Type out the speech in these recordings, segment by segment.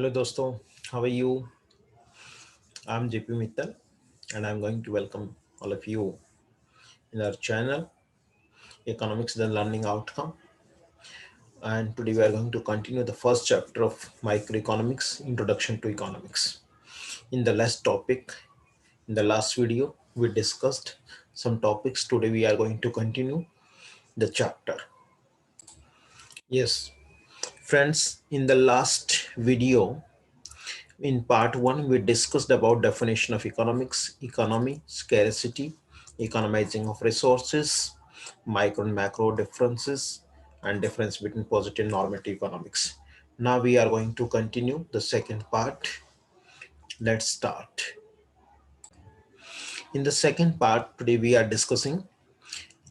Hello दोस्तों, how are you? I'm JP Mittal and I'm going to welcome all of you in our channel Economics the Learning Outcome. And today we are going to continue the first chapter of Microeconomics Introduction to Economics. In the last topic, in the last video, we discussed some topics. Today we are going to continue the chapter. Yes, friends, in the last video, in part 1, we discussed about definition of economics, economy, scarcity, economizing of resources, micro and macro differences, and difference between positive and normative economics. Now we are going to continue the second part. Let's start. In the second part, today we are discussing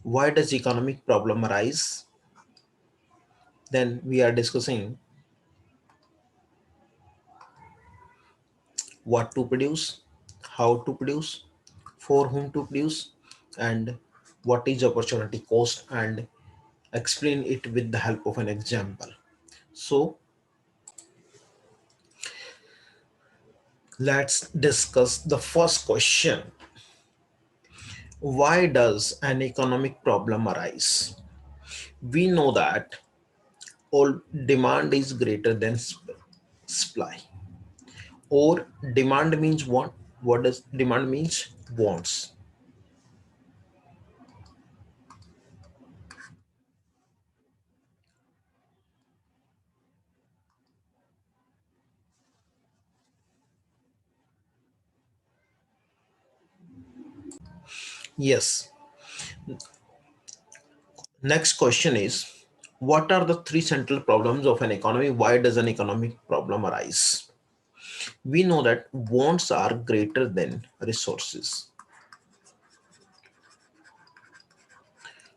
why does economic problem arise? Then we are discussing what to produce, how to produce, for whom to produce, and what is opportunity cost, and explain it with the help of an example. So let's discuss the first question. Why does an economic problem arise? We know that all demand is greater than supply, or demand means what does demand means? Wants. Yes. Next question is, what are the three central problems of an economy? Why does an economic problem arise? We know that wants are greater than resources.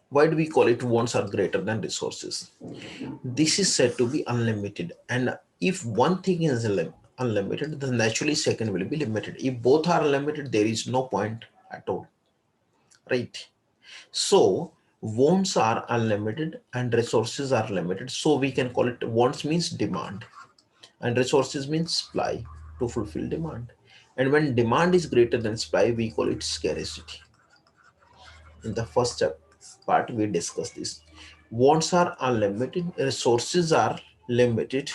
Why do we call it wants are greater than resources? This is said to be unlimited, and if one thing is unlimited, then naturally second will be limited. If both are unlimited, there is no point at all, right? So wants are unlimited and resources are limited, so we can call it wants means demand and resources means supply to fulfill demand. And when demand is greater than supply, we call it scarcity. In the first part, we discussed this. Wants are unlimited, resources are limited,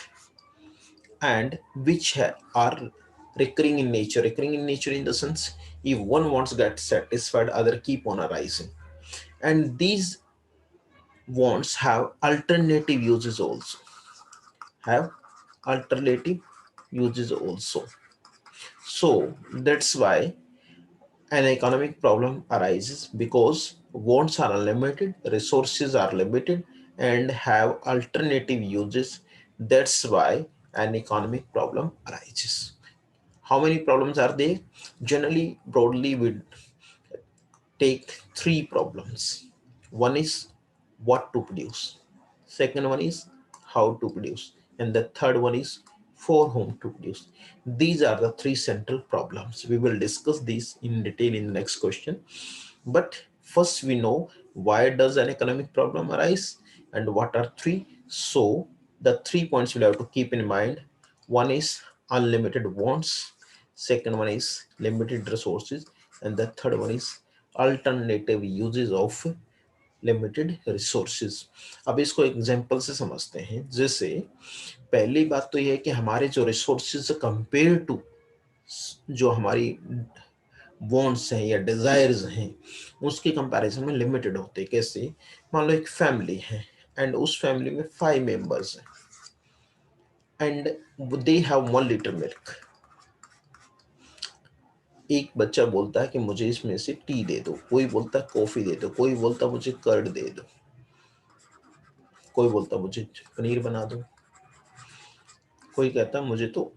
and which are recurring in nature. Recurring in nature in the sense, if one wants get satisfied, other keep on arising. And these wants have alternative uses also. Have alternative uses also. So that's why an economic problem arises, because wants are unlimited, resources are limited, and have alternative uses. That's why an economic problem arises. How many problems are there? Generally, broadly, we take three problems. One is what to produce. Second one is how to produce. And the third one is for whom to produce. These are the three central problems. We will discuss these in detail in the next question. But first we know why does an economic problem arise and what are three. So the 3 points we'll have to keep in mind. One is unlimited wants. Second one is limited resources. And the third one is alternative uses of limited resources. अब इसको example से समझते हैं. जैसे पहली बात तो यह है कि हमारे जो रिसोर्सेज कंपेयर टू जो हमारी वॉन्ट्स हैं या डिजायर्स हैं, उसके कंपैरिजन में लिमिटेड होते हैं. कैसे? मान लो एक फैमिली है एंड उस फैमिली में 5 मेंबर्स हैं and they have 1 litre milk. एक बच्चा बोलता है कि मुझे इसमें से टी दे दो, कोई बोलता है कॉफी दे दो, कोई बोलता मुझे कर्ड दे दो, कोई बोलता मुझे पनीर बना दो, कोई कहता मुझे तो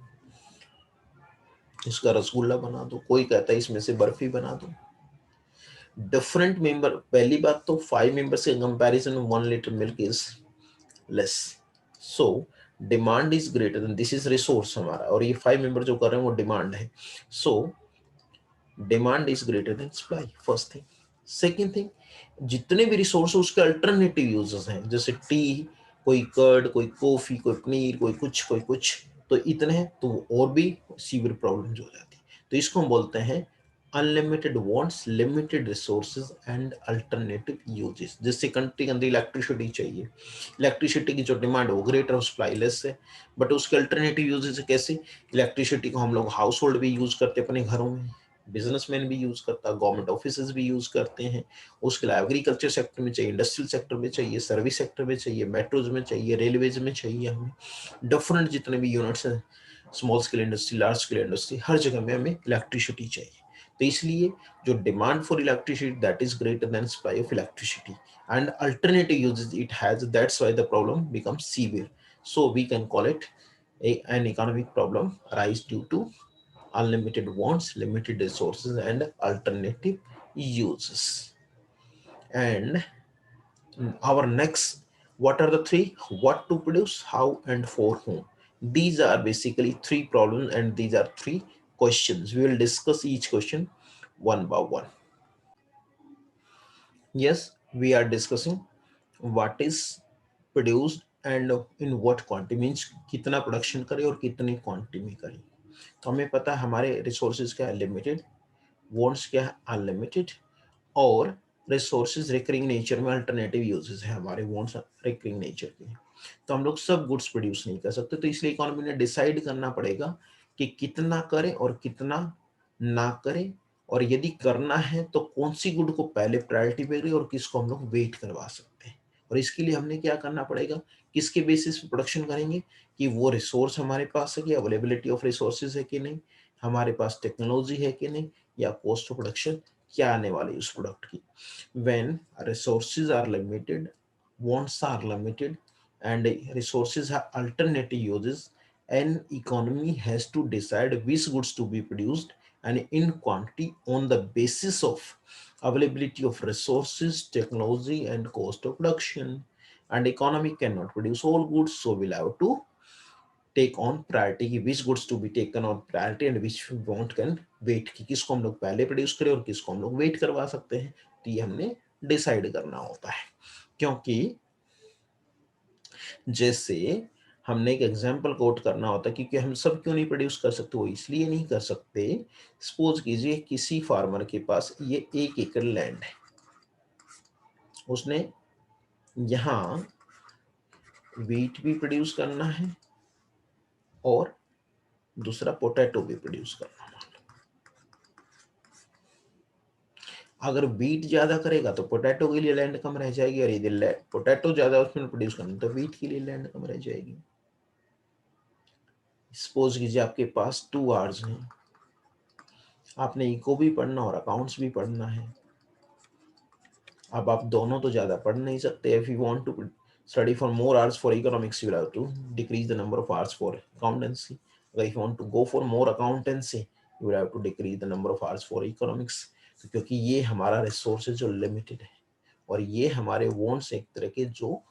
इसका रसगुल्ला बना दो, कोई कहता है इसमें से बर्फी बना दो. Different member. पहली बात तो 5 मेंबर्स के कंपैरिजन में 1 litre milk is less. So demand is greater then, this is resource हमारा, और ये 5 मेंबर जो कर रहे हैं वो डिमांड है. So demand is greater than supply. First thing. Second thing, जितने भी रिसोर्स उसके अल्टरनेटिव यूजेस हैं, जैसे टी, कोई कर्ड, कोई कॉफी, कोई पनीर, कोई कुछ, कोई कुछ. तो इतने हैं तो और भी सीवियर प्रॉब्लम्स हो जाती है। तो इसको हम बोलते हैं unlimited wants, limited resources and alternative uses. जैसे कंट्री के अंदर इलेक्ट्रिसिटी चाहिए, इलेक्ट्रिसिटी की जो डिमांड है वो ग्रेटर सप्लाई लेस है, बट उसके अल्टरनेटिव यूजेस कैसे, इलेक्ट्रिसिटी को हम लोग हाउस होल्ड भी यूज करते हैं अपने घरों में, बिजनेसमैन भी यूज करता है, गवर्नमेंट ऑफिस भी यूज करते हैं, उसके अलावा एग्रीकल्चर सेक्टर में चाहिए, इंडस्ट्रियल सेक्टर में चाहिए, सर्विस सेक्टर में चाहिए, मेट्रोज में चाहिए, रेलवेज में चाहिए, हमें डिफरेंट जितने भी यूनिट्स हैं, small scale industry, large scale industry, हर जगह में हमें इलेक्ट्रिसिटी चाहिए। तो इसलिए जो demand for electricity that is greater than supply of electricity and alternative uses it has, that's why the problem becomes severe. So we can call it an economic problem arise due to unlimited wants, limited resources, and alternative uses. And our next, what are the three? What to produce, how, and for whom. These are basically three problems, and these are three questions. We will discuss each question one by one. Yes, we are discussing what is produced and in what quantity, means कितना production करें और कितनी quantity में करें। तो हमें पता है हमारे रिसोर्सेज क्या है, लिमिटेड, वॉन्ट्स क्या है, अनलिमिटेड, और रिसोर्सेज रिकरिंग नेचर में अल्टरनेटिव यूजेस है हमारे, वॉन्ट्स रिकरिंग नेचर के। तो हम लोग सब गुड्स प्रोड्यूस नहीं कर सकते, तो इसलिए इकोनॉमी ने डिसाइड करना पड़ेगा कि कितना करें और कितना ना करें, और यदि करना है तो कौन सी गुड को पहले प्रायोरिटी पे करें और किसको हम लोग वेट करवा सकते हैं। और इसके लिए हमने क्या करना पड़ेगा, किसके बेसिस पे प्रोडक्शन करेंगे, कि वो रिसोर्स हमारे पास है कि अवेलेबिलिटी ऑफ रिसोर्सेज है कि नहीं, हमारे पास टेक्नोलॉजी है कि नहीं, या कॉस्ट ऑफ प्रोडक्शन क्या आने वाली उस प्रोडक्ट की। when resources are limited, wants are limited, and resources have alternative uses, an economy has to decide which goods to be produced and in quantity on the basis of availability of resources, technology, and cost of production. And economy cannot produce all goods, so we'll have to take on priority कि which goods to be taken on priority and which won't can wait, कि किसको हम लोग पहले produce करें और किसको हम लोग वेट करवा सकते हैं। तो ये हमने डिसाइड करना होता है, क्योंकि जैसे हमने एक एग्जांपल कोट करना होता है, क्योंकि हम सब क्यों नहीं प्रोड्यूस कर सकते, वो इसलिए नहीं कर सकते, सपोज कीजिए किसी फार्मर के पास ये 1 एकड़ लैंड है, उसने यहाँ वीट भी प्रोड्यूस करना है और दूसरा पोटैटो भी प्रोड्यूस करना है। अगर बीट ज्यादा करेगा तो पोटैटो के लिए लैंड कम रह जाएगी, और यदि पोटैटो ज्यादा उसमें प्रोड्यूस करना तो बीट के लिए लैंड कम रह जाएगी। सपोज कीजिए आपके पास 2 आवर्स हैं, आपने इको भी पढ़ना और अकाउंट्स भी पढ़ना है। अब आप दोनों तो ज्यादा पढ़ नहीं सकते। If you want to study for more hours for economics, you have to decrease the number of hours for accountancy. अगर if you want to go for more accountancy, you have to decrease the number of hours for economics, क्योंकि ये हमारा resources जो limited है और ये हमारे wants एक तरह के जो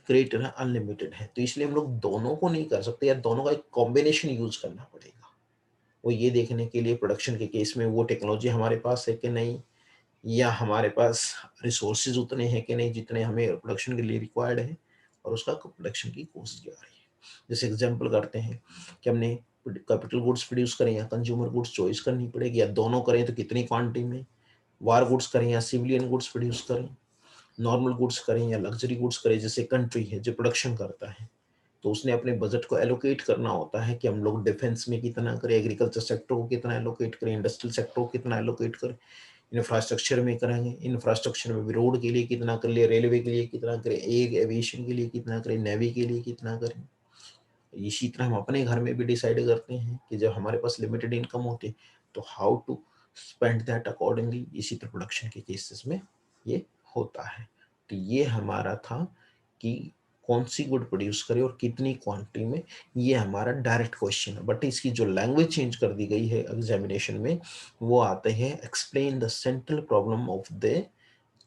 ग्रेटर है, अनलिमिटेड है। तो इसलिए हम लोग दोनों को नहीं कर सकते, या दोनों का एक कॉम्बिनेशन यूज करना पड़ेगा। वो ये देखने के लिए प्रोडक्शन के केस में वो टेक्नोलॉजी हमारे पास है कि नहीं, या हमारे पास रिसोर्सेज उतने हैं कि नहीं जितने हमें प्रोडक्शन के लिए रिक्वायर्ड है, और उसका प्रोडक्शन की कॉस्ट क्या रही है। जैसे एग्जांपल करते हैं कि हमने कैपिटल गुड्स प्रोड्यूस करें या कंज्यूमर गुड्स, चॉइस करनी पड़ेगी, या दोनों करें तो कितनी क्वांटिटी में, वार गुड्स करें या सिविलियन गुड्स प्रोड्यूस करें, नॉर्मल गुड्स करें या लग्जरी गुड्स करें। जैसे कंट्री है जो प्रोडक्शन करता है, तो उसने अपने बजट को एलोकेट करना होता है कि हम लोग डिफेंस में कितना करें, एग्रीकल्चर सेक्टर को कितना एलोकेट करें, इंडस्ट्रियल सेक्टर को कितना एलोकेट करें, इंफ्रास्ट्रक्चर में करेंगे, इंफ्रास्ट्रक्चर में भी रोड के लिए कितना कर लिए, रेलवे के लिए कितना करें, एयर एविएशन के लिए कितना करें, नेवी के लिए कितना करें। इसी तरह हम अपने घर में भी डिसाइड करते हैं कि जब हमारे पास लिमिटेड इनकम होती है तो how to spend that accordingly. इसी तरह प्रोडक्शन के केसेस में ये होता है। तो ये हमारा था कि कौन सी गुड प्रोड्यूस करे और कितनी क्वांटिटी में, ये हमारा डायरेक्ट क्वेश्चन है। बट इसकी जो लैंग्वेज चेंज कर दी गई है एग्जामिनेशन में, वो आते हैं explain the central problem of the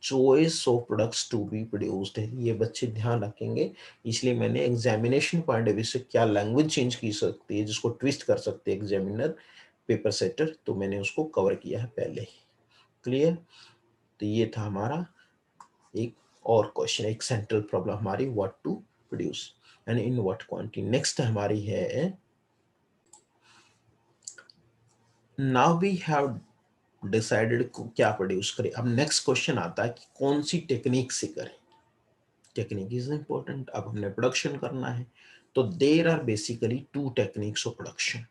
choice of products to be produced है। ये बच्चे ध्यान रखेंगे, इसलिए मैंने एग्जामिनेशन पॉइंट ऑफ व्यू से क्या लैंग्वेज चेंज की सकती है जिसको ट्विस्ट कर सकते हैं एग्जामिनर, पेपर सेटर, तो मैंने उसको कवर किया है पहले ही। क्लियर। तो ये था हमारा एक और क्वेश्चन, एक सेंट्रल प्रॉब्लम हमारी, what to produce and in what quantity. Next हमारी है नाउ वी हैव डिसाइडेड क्या प्रोड्यूस करें। अब नेक्स्ट क्वेश्चन आता है कि कौन सी टेक्निक से करें। Technique is important. अब हमने प्रोडक्शन करना है, तो there are basically two techniques of production.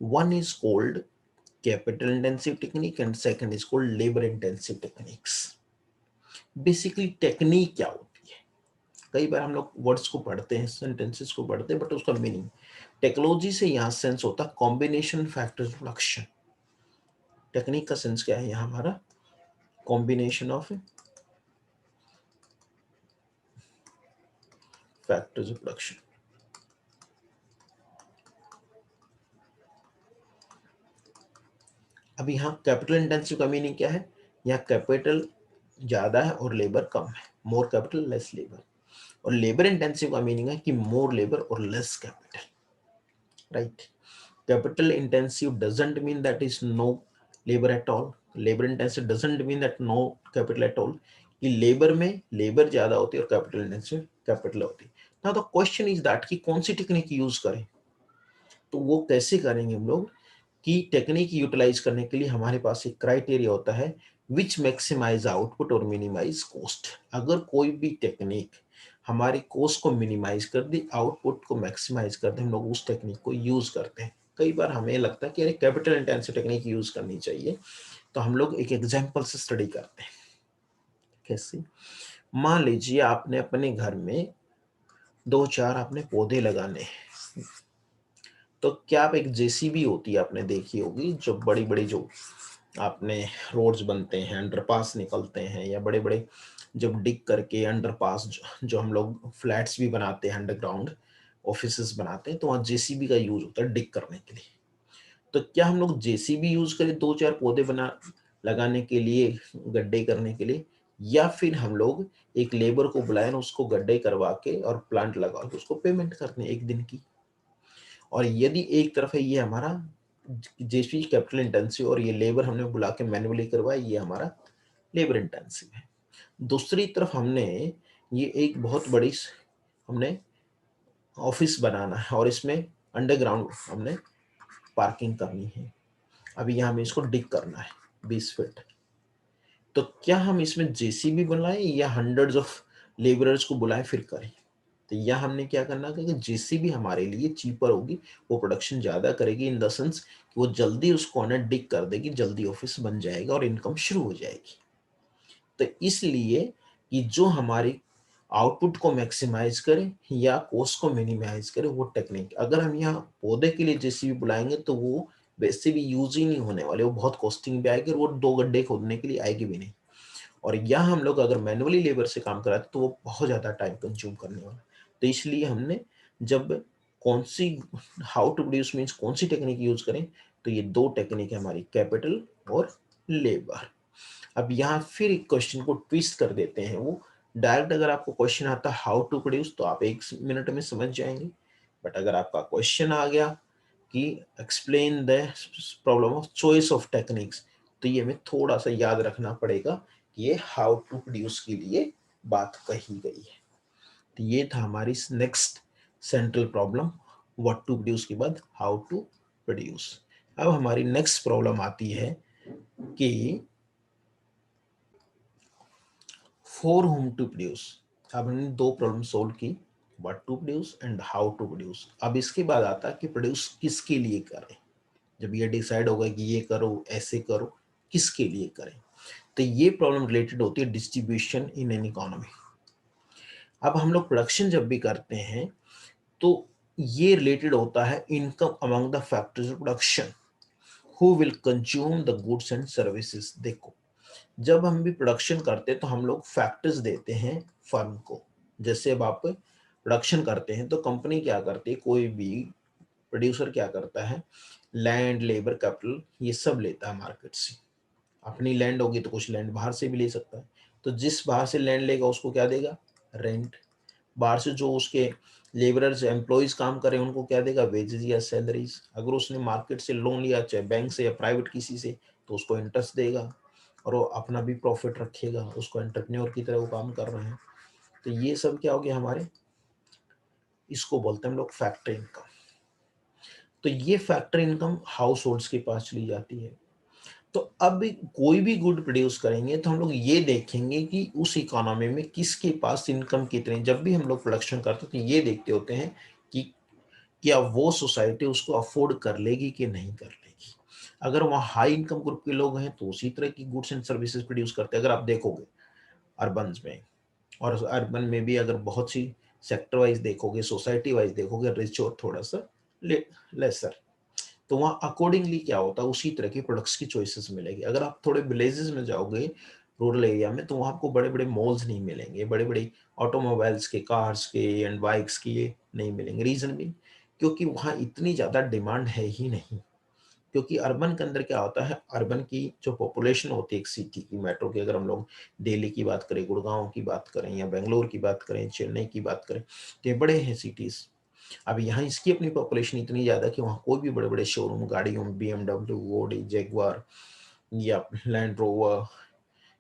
One is called capital intensive technique and second is called labor intensive techniques। Basically technique क्या होती है? कई बार हम लोग वर्ड्स को पढ़ते हैं, सेंटेंसेस को पढ़ते हैं, बट उसका मीनिंग टेक्नोलॉजी से यहाँ सेंस होता है कॉम्बिनेशन फैक्टर्स प्रोडक्शन। टेक्निक का सेंस क्या है यहाँ हमारा? Combination of factors of production. अब यहाँ कैपिटल इंटेंसिव का मीनिंग क्या है? यहाँ कैपिटल ज्यादा है और लेबर कम है, मोर कैपिटल लेस लेबर। और लेबर इंटेंसिव का मीनिंग है कि मोर लेबर और less capital, right? Capital intensive doesn't mean that is no labor at all। labor intensive doesn't mean that no capital at all। कि labour में labour ज्यादा होती है और कैपिटल इंटेंसिव कैपिटल होती है। Now the question is that कि कौन सी टेक्निक यूज करें। तो वो कैसे करेंगे हम लोग कि टेक्निक यूटिलाइज करने के लिए हमारे पास एक क्राइटेरिया होता है विच मैक्सिमाइज आउटपुट और मिनिमाइज कॉस्ट। अगर कोई भी टेक्निक हमारी कॉस्ट को मिनिमाइज कर दे, आउटपुट को मैक्सिमाइज कर दे, हम लोग उस टेक्निक को यूज करते हैं। कई बार हमें लगता है कि अरे कैपिटल इंटेंसिव टेक्निक यूज करनी चाहिए, तो हम लोग एक एग्जांपल से स्टडी करते हैं। कैसे? मान लीजिए आपने अपने घर में दो चार आपने पौधे लगाने हैं, तो क्या आप एक जेसीबी होती है आपने देखी होगी, जो बड़ी बड़ी जो आपने रोड्स बनते हैं, अंडरपास निकलते हैं, या बड़े बड़े जब डिग करके अंडरपास जो हम लोग फ्लैट्स भी बनाते हैं, अंडरग्राउंड ऑफिसेस बनाते हैं, तो वहाँ जेसीबी का यूज होता है डिग करने के लिए। तो क्या हम लोग जेसीबी यूज करें दो चार पौधे बना लगाने के लिए, गड्ढे करने के लिए, या फिर हम लोग एक लेबर को बुलाएं, उसको गड्ढे करवा के और प्लांट लगा के उसको पेमेंट करते हैं एक दिन की। और यदि एक तरफ है ये हमारा जेसी कैपिटल इंटेंसिव और ये लेबर हमने बुला के मैन्युअली करवाया, ये हमारा लेबर इंटेंसिव है। दूसरी तरफ हमने ये एक बहुत बड़ी हमने ऑफिस बनाना है और इसमें अंडरग्राउंड हमने पार्किंग करनी है। अभी यहाँ हमें इसको डिग करना है 20 फीट। तो क्या हम इसमें जेसीबी बुलाएं या हंड्रेड्स ऑफ लेबरर्स को बुलाएं फिर करें? तो यह हमने क्या करना है कि जेसीबी हमारे लिए चीपर होगी, वो प्रोडक्शन ज्यादा करेगी इन द सेंस कि वो जल्दी उसको ना डिग कर देगी, जल्दी ऑफिस बन जाएगा और इनकम शुरू हो जाएगी। तो इसलिए कि जो हमारी आउटपुट को मैक्सिमाइज करे या कॉस्ट को मिनिमाइज करे, वो टेक्निक। अगर हम यहाँ पौधे के लिए जेसीबी बुलाएंगे तो वो वैसे भी यूज ही नहीं होने वाले, वो बहुत कॉस्टिंग भी आएगी और वो दो गड्ढे खोदने के लिए आएगी भी नहीं। और यहाँ हम लोग अगर मैनुअली लेबर से काम कराते तो वो बहुत ज़्यादा टाइम कंज्यूम करने वाला। तो इसलिए हमने जब कौन सी हाउ टू प्रोड्यूस मीन्स कौन सी टेक्निक यूज करें, तो ये दो टेक्निक है हमारी, कैपिटल और लेबर। अब यहाँ फिर एक क्वेश्चन को ट्विस्ट कर देते हैं। वो डायरेक्ट अगर आपको क्वेश्चन आता है हाउ टू प्रोड्यूस तो आप 1 मिनट में समझ जाएंगे। बट अगर आपका क्वेश्चन आ गया कि explain the problem of choice of techniques, तो ये हमें थोड़ा सा याद रखना पड़ेगा कि ये हाउ टू प्रोड्यूस के लिए बात कही गई है। तो ये था हमारी next central problem, what to produce के बाद हाउ टू प्रोड्यूस। अब हमारी नेक्स्ट प्रॉब्लम आती है कि फॉर होम टू प्रोड्यूस। अब हमने दो प्रॉब्लम सोल्व की, what to produce and how to produce. अब इसके बाद आता है कि प्रोड्यूस किसके लिए करें। जब ये डिसाइड होगा कि ये करो ऐसे करो, किसके लिए करें, तो ये प्रॉब्लम रिलेटेड होती है डिस्ट्रीब्यूशन इन एन इकोनॉमी। अब हम लोग प्रोडक्शन जब भी करते हैं तो ये रिलेटेड होता है income among the factors of production, who will consume the goods and services. देखो, जब हम भी प्रोडक्शन करते हैं तो हम लोग फैक्टर्स देते हैं फर्म को। जैसे अब आप प्रोडक्शन करते हैं तो कंपनी क्या करती है, कोई भी प्रोड्यूसर क्या करता है, लैंड लेबर कैपिटल ये सब लेता है मार्केट से। अपनी लैंड होगी तो कुछ लैंड बाहर से भी ले सकता है, तो जिस बाहर से लैंड लेगा उसको क्या देगा, रेंट। बाहर से जो उसके लेबरर्स एम्प्लॉयज काम करें उनको क्या देगा, वेजेस या सैलरीज। अगर उसने मार्केट से लोन लिया, चाहे बैंक से या प्राइवेट किसी से, तो उसको इंटरेस्ट देगा और वो अपना भी प्रॉफिट रखेगा, उसको एंटरप्रेन्योर की तरह वो काम कर रहे हैं। तो ये सब क्या हो गया हमारे, इसको बोलते हैं हम लोग फैक्टरी इनकम। तो ये फैक्टर इनकम हाउस होल्ड्स के पास चली जाती है। तो अब कोई भी गुड प्रोड्यूस करेंगे तो हम लोग ये देखेंगे कि उस इकोनॉमी में किसके पास इनकम कितनी। जब भी हम लोग प्रोडक्शन करते हैं तो ये देखते होते हैं कि क्या वो सोसाइटी उसको अफोर्ड कर लेगी कि नहीं कर लेगी। अगर वहाँ हाई इनकम ग्रुप के लोग हैं तो उसी तरह की गुड्स एंड सर्विसेज प्रोड्यूस करते हैं। अगर आप देखोगे अर्बन में, और अर्बन में भी अगर बहुत सी सेक्टर वाइज देखोगे, सोसाइटी वाइज देखोगे, रिच और थोड़ा सा लेसर, तो वहाँ अकॉर्डिंगली क्या होता है उसी तरह की प्रोडक्ट्स की चॉइसेस मिलेगी। अगर आप थोड़े विलेजेस में जाओगे रूरल एरिया में, तो वहाँ आपको बड़े बड़े मॉल्स नहीं मिलेंगे, बड़े बड़े ऑटोमोबाइल्स के, कार्स के एंड बाइक्स के ये नहीं मिलेंगे। रीजन भी क्योंकि वहाँ इतनी ज़्यादा डिमांड है ही नहीं। क्योंकि अर्बन के अंदर क्या होता है, अर्बन की जो पॉपुलेशन होती है एक सिटी की, मेट्रो की, अगर हम लोग दिल्ली की बात करें, गुड़गांव की बात करें, या बेंगलोर की बात करें, चेन्नई की बात करें, तो ये बड़े हैं सिटीज़। अब यहाँ इसकी अपनी पॉपुलेशन इतनी ज़्यादा कि वहाँ कोई भी बड़े बड़े शोरूम गाड़ियों में BMW, ओडी, जैगवार या लैंड रोवर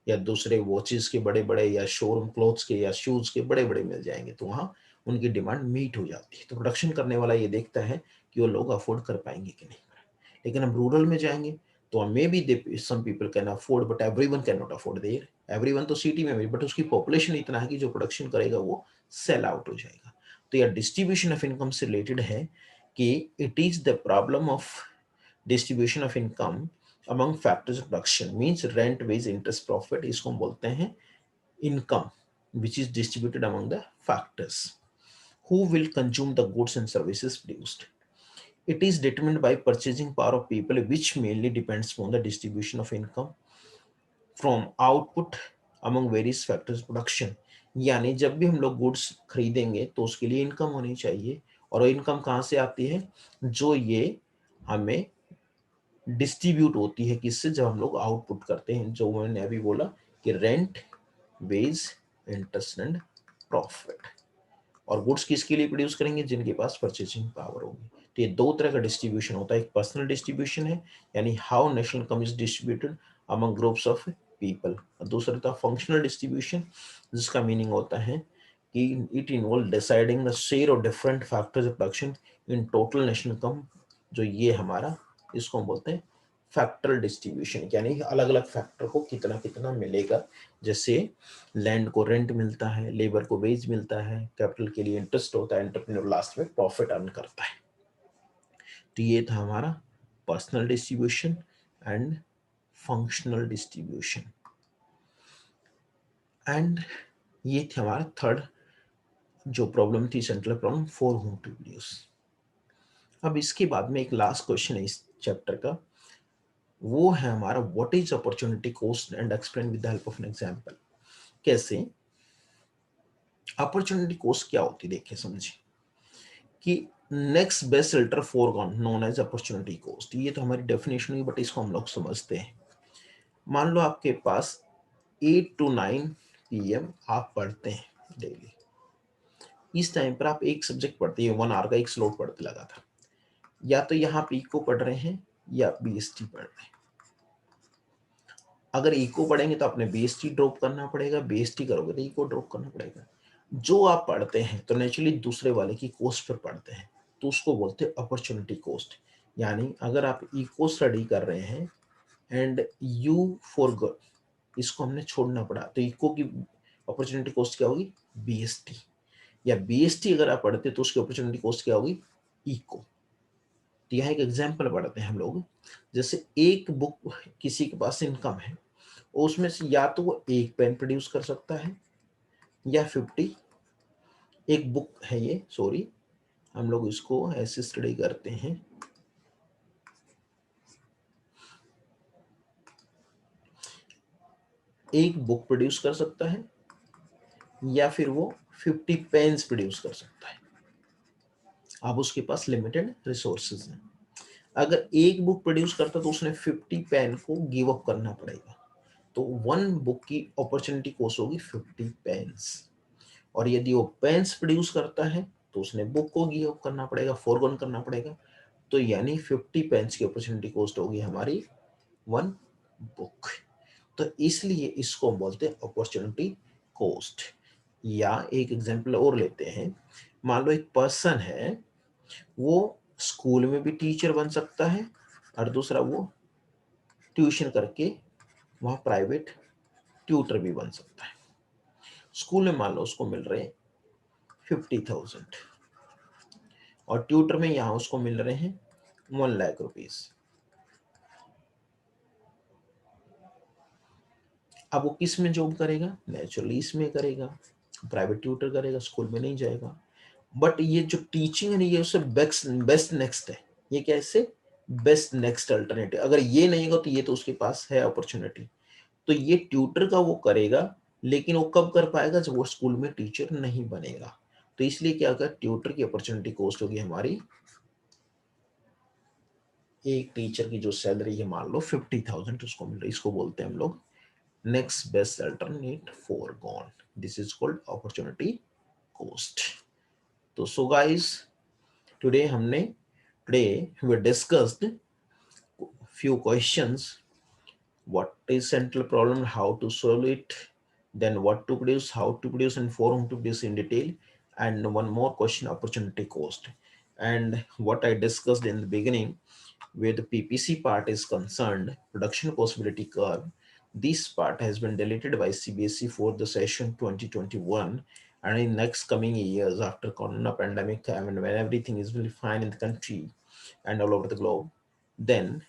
या दूसरे वॉचेस के बड़े बड़े, या शोरूम क्लोथ्स के या शूज़ के बड़े बड़े मिल जाएंगे। तो वहाँ उनकी डिमांड मीट हो जाती है। तो प्रोडक्शन करने वाला ये देखता है कि वो लोग अफोर्ड कर पाएंगे कि नहीं। लेकिन हम रूरल में जाएंगे तो may be some people can afford but everyone can not afford there. Everyone तो सिटी में भी, बट उसकी पॉपुलेशन इतना है कि जो प्रोडक्शन करेगा वो सेल आउट हो जाएगा। तो यह डिस्ट्रीब्यूशन ऑफ इनकम से रिलेटेड है कि it is the problem of distribution of income among factors of production, means rent, wage, interest, profit, इसको हम बोलते हैं income which is distributed among the factors who will consume the goods and services produced. It is determined by purchasing power of people, which mainly depends on the distribution of income from output among various factors production। यानी जब भी हम लोग goods खरीदेंगे तो उसके लिए income होनी चाहिए, और वो इनकम कहाँ से आती है, जो ये हमें डिस्ट्रीब्यूट होती है किससे, जब हम लोग आउटपुट करते हैं, जो मैंने अभी बोला कि rent, wage, interest and profit. और गुड्स किसके लिए प्रोड्यूस करेंगे, जिनके पास परचेसिंग पावर होगी। तो ये दो तरह का डिस्ट्रीब्यूशन होता है। एक पर्सनल डिस्ट्रीब्यूशन है, यानी how national income is distributed among groups of people, और दूसरा था फंक्शनल डिस्ट्रीब्यूशन, जिसका मीनिंग होता है कि it involve deciding the share of different factors of production in total national income. जो ये हमारा, इसको हम बोलते हैं फैक्टरल डिस्ट्रीब्यूशन, यानी अलग अलग फैक्टर को कितना कितना मिलेगा। जैसे लैंड को रेंट मिलता है, लेबर को वेज मिलता है, कैपिटल के लिए इंटरेस्ट होता है, एंटरप्रेन्योर लास्ट में प्रॉफिट अर्न करता है। तो ये था हमारा personal distribution and functional distribution, and ये थे हमारा थर्ड जो प्रॉब्लम थी, central problem, for how to produce. अब इसके बाद में एक लास्ट क्वेश्चन है इस चैप्टर का, वो है हमारा what is opportunity cost and explain with the help of an example. कैसे अपॉर्चुनिटी कॉस्ट क्या होती है, देखिए समझिए कि next best shelter forgone known as opportunity cost. ये तो हमारी डेफिनेशन हुई, बट इसको हम लोग समझते हैं। मान लो आपके पास 8 to 9 PM आप पढ़ते हैं डेली। इस टाइम पर आप एक सब्जेक्ट पढ़ते हैं, 1 hour का एक स्लॉट पढ़ते लगातार, या तो यहाँ पे इको पढ़ रहे हैं या BST पढ़ रहे हैं। अगर इको पढ़ेंगे तो आपने BST ड्रॉप करना पड़ेगा, BST करोगे तो इको ड्रॉप करना पड़ेगा। जो आप पढ़ते हैं तो नेचुरली दूसरे वाले की कॉस्ट पर पढ़ते हैं, तो उसको बोलते हैं अपॉर्चुनिटी कॉस्ट। यानी अगर आप इको स्टडी कर रहे हैं एंड यू फॉरगॉट, इसको हमने छोड़ना पड़ा, तो इको की अपॉर्चुनिटी कॉस्ट क्या होगी, BST। या BST अगर आप पढ़ते तो उसकी अपॉर्चुनिटी कॉस्ट क्या होगी, इको। तो यहाँ एक एग्जाम्पल पढ़ते हैं हम लोग। जैसे एक बुक किसी के पास इनकम है, उसमें से या तो वो एक पेन प्रोड्यूस कर सकता है या 50, एक बुक है ये, सॉरी हम लोग इसको ऐसे स्टडी करते हैं, एक बुक प्रोड्यूस कर सकता है या फिर वो 50 पेन्स प्रोड्यूस कर सकता है। अब उसके पास लिमिटेड रिसोर्सेज हैं। अगर एक बुक प्रोड्यूस करता तो उसने 50 पेन को गिव अप करना पड़ेगा, तो वन बुक की अपॉर्चुनिटी कॉस्ट होगी 50 पेन्स। और यदि वो पेन्स प्रोड्यूस करता है तो उसने बुक को गिव अप करना पड़ेगा, फोरगॉन करना पड़ेगा। तो यानी 50 पेन्स की अपॉर्चुनिटी कॉस्ट होगी हमारी वन बुक। तो इसलिए इसको हम बोलते हैं अपॉर्चुनिटी कॉस्ट। या एक एग्जांपल और लेते हैं, मान लो एक पर्सन है, वो स्कूल में भी टीचर बन सकता है और दूसरा वो ट्यूशन करके वहाँ प्राइवेट ट्यूटर भी बन सकता है। स्कूल में मान लो उसको मिल रहे हैं 50,000 और ट्यूटर में यहाँ उसको मिल रहे हैं 1,00,000 रुपीज। अब वो किस में जॉब करेगा? नेचुरली इसमें करेगा, प्राइवेट ट्यूटर करेगा, स्कूल में नहीं जाएगा। बट ये जो टीचिंग है ये उससे बेस्ट नेक्स्ट है। ये कैसे बेस्ट नेक्स्ट अल्टरनेटिव, अगर ये नहीं होगा तो ये तो उसके पास है अपॉर्चुनिटी, तो ये ट्यूटर का वो करेगा, लेकिन वो कब कर पाएगा? जब वो स्कूल में टीचर नहीं बनेगा। तो इसलिए क्या होगा, ट्यूटर की अपॉर्चुनिटी कॉस्ट होगी हमारी, एक टीचर की जो सैलरी है मान लो 50,000 उसको मिल रही है, इसको बोलते हैं हम लोग next best alternate forgone. This is called opportunity cost. तो so guys, today we discussed few questions. What is central problem, how to solve it, then what to produce, how to produce, and for whom to produce in detail, and one more question, opportunity cost. And what I discussed in the beginning, where the PPC part is concerned, production possibility curve, this part has been deleted by CBSE for the session 2021. And in next coming years after corona pandemic, I mean, when everything is really fine in the country and all over the globe, then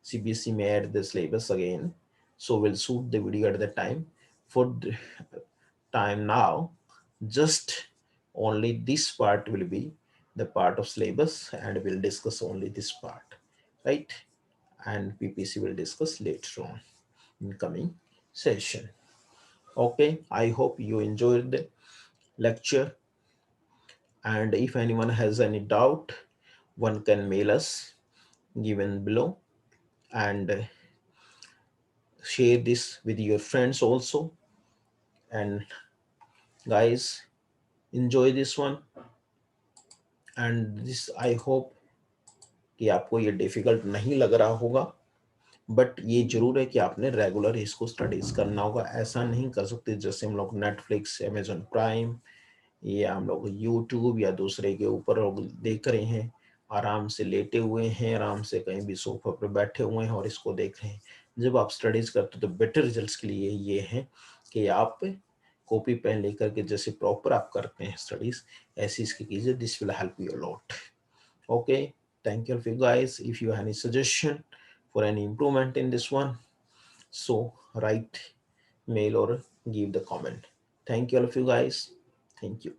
CBSE may add the syllabus again. So we'll shoot the video at the time. For the time now, just only this part will be the part of syllabus and we'll discuss only this part, right? And PPC will discuss later on in coming session. Okay, I hope you enjoyed the lecture, and if anyone has any doubt, one can mail us given below, and share this with your friends also. And guys, enjoy this one, and this I hope कि आपको ये difficult नहीं लग रहा होगा, but ये जरूर है कि आपने रेगुलर इसको स्टडीज करना होगा। ऐसा नहीं कर सकते जैसे हम लोग नेटफ्लिक्स, अमेजोन प्राइम या हम लोग यूट्यूब या दूसरे के ऊपर देख रहे हैं, आराम से लेटे हुए हैं, आराम से कहीं भी सोफा पर बैठे हुए हैं और इसको देख रहे हैं। जब आप स्टडीज करते हो तो बेटर रिजल्ट्स के लिए ये है कि आप कॉपी पेन लेकर के जैसे प्रॉपर आप करते हैं स्टडीज, ऐसी इसकी कीजिए। This will help you lot. Okay, thank you all of you guys. If you have any suggestion for any improvement in this one, so write mail or give the comment. Thank you all of you guys. Thank you.